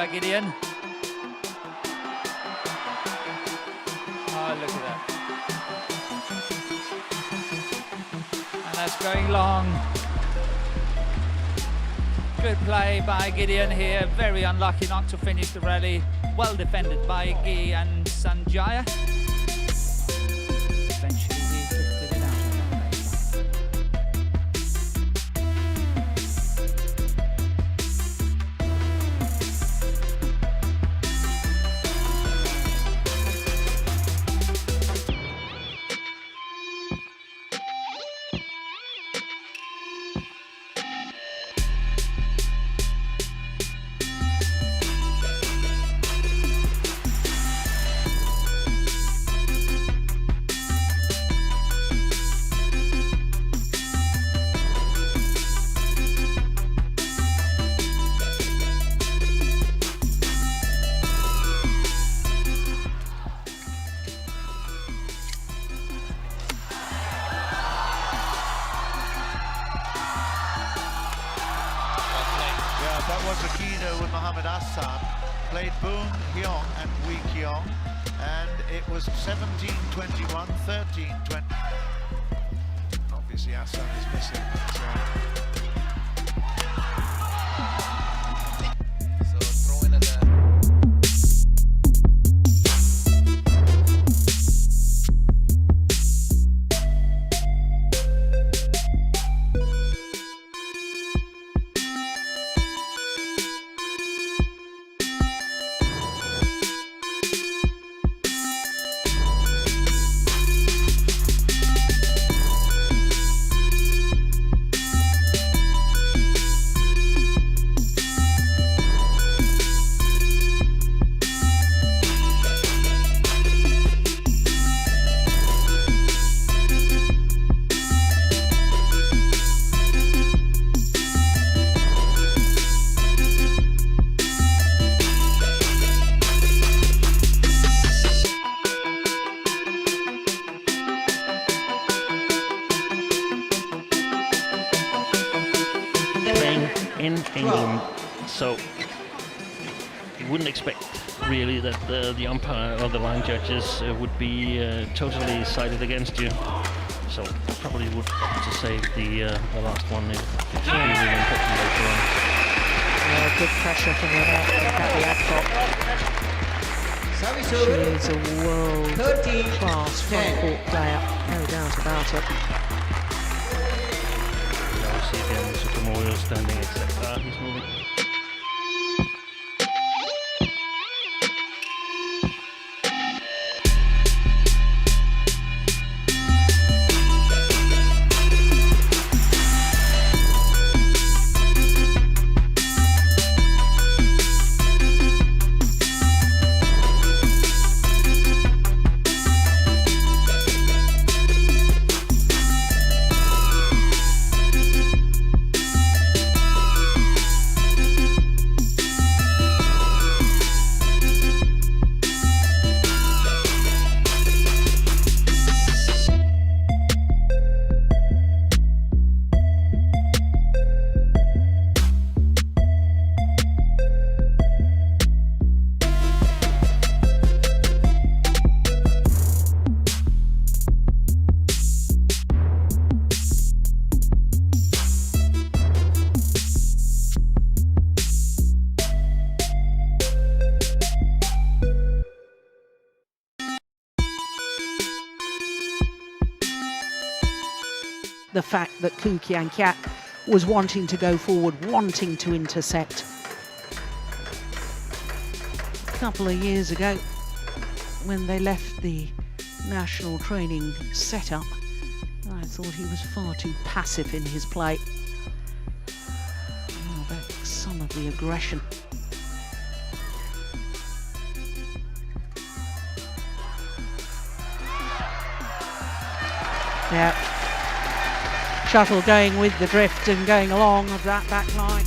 by Gideon. Oh, look at that. And that's going long. Good play by Gideon here. Very unlucky not to finish the rally. Well defended by Guy and Sanjaya. Eventually he lifted it out. That was Aikido with Mohammed Hassan. Played Boon Hyong and Wee Kyong. And it was 17-21, 13-20. Obviously Hassan is missing. So throw in there. In England, so you wouldn't expect really that the umpire or the line judges would be totally sided against you. So probably would opt to save the last one if it's really important later on. Yeah, good pressure from the Adcock. She is a world-class front-court player, no doubt about it. See again, Sukamuljo standing, etc. He's moving. The fact that Koo Kian Kiat was wanting to go forward, wanting to intercept. A couple of years ago, when they left the national training setup, I thought he was far too passive in his play. Oh, that's some of the aggression. Yeah. Shuttle going with the drift and going along of that back line.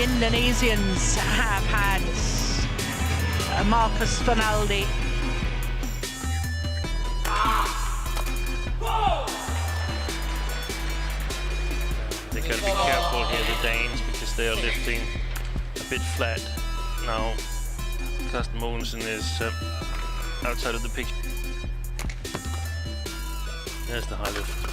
Indonesians have had Marcus Fernaldi. They got to be careful here, the Danes, because they are lifting a bit flat now. Carsten Mogensen is outside of the picture. There's the high lift.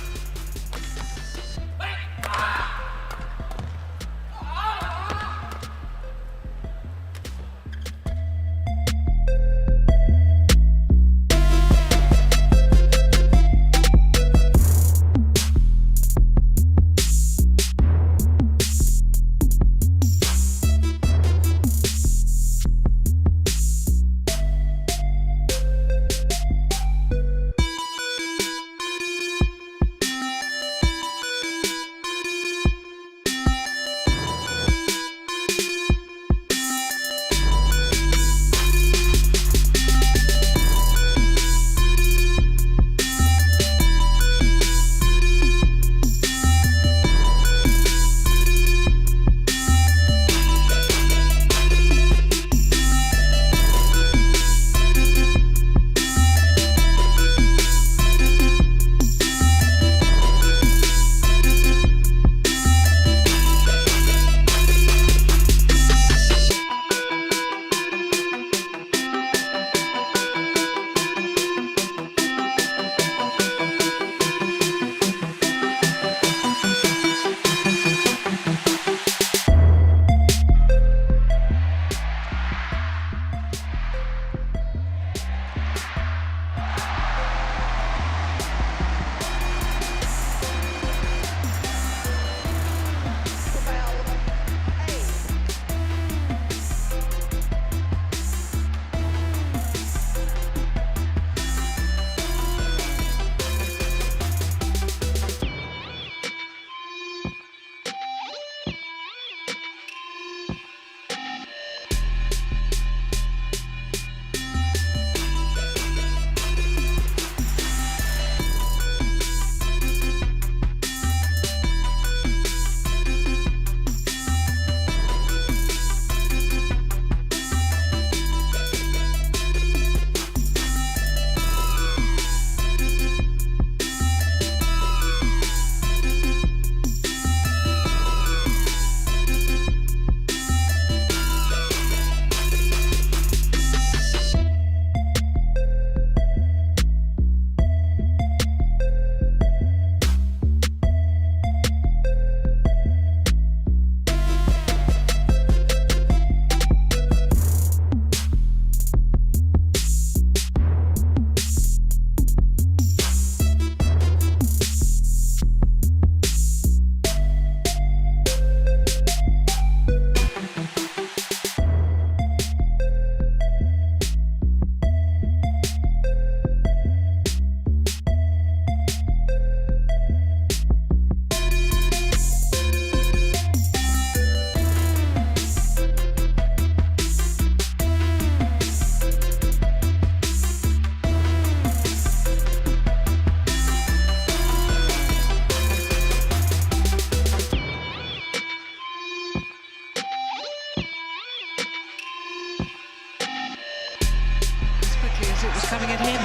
It was coming at him.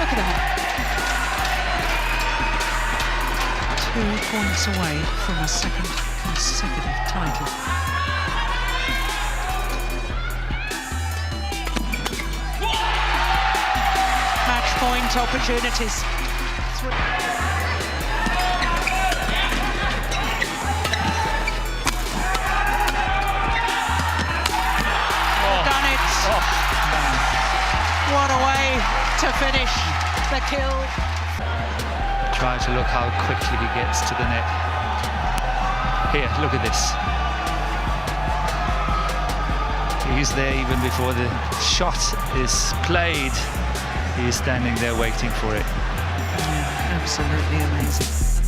Look at that. 2 points away from a second consecutive title. Match point opportunities. What a way to finish the kill. Try to look how quickly he gets to the net. Here, look at this. He's there even before the shot is played. He's standing there waiting for it. Yeah, absolutely amazing.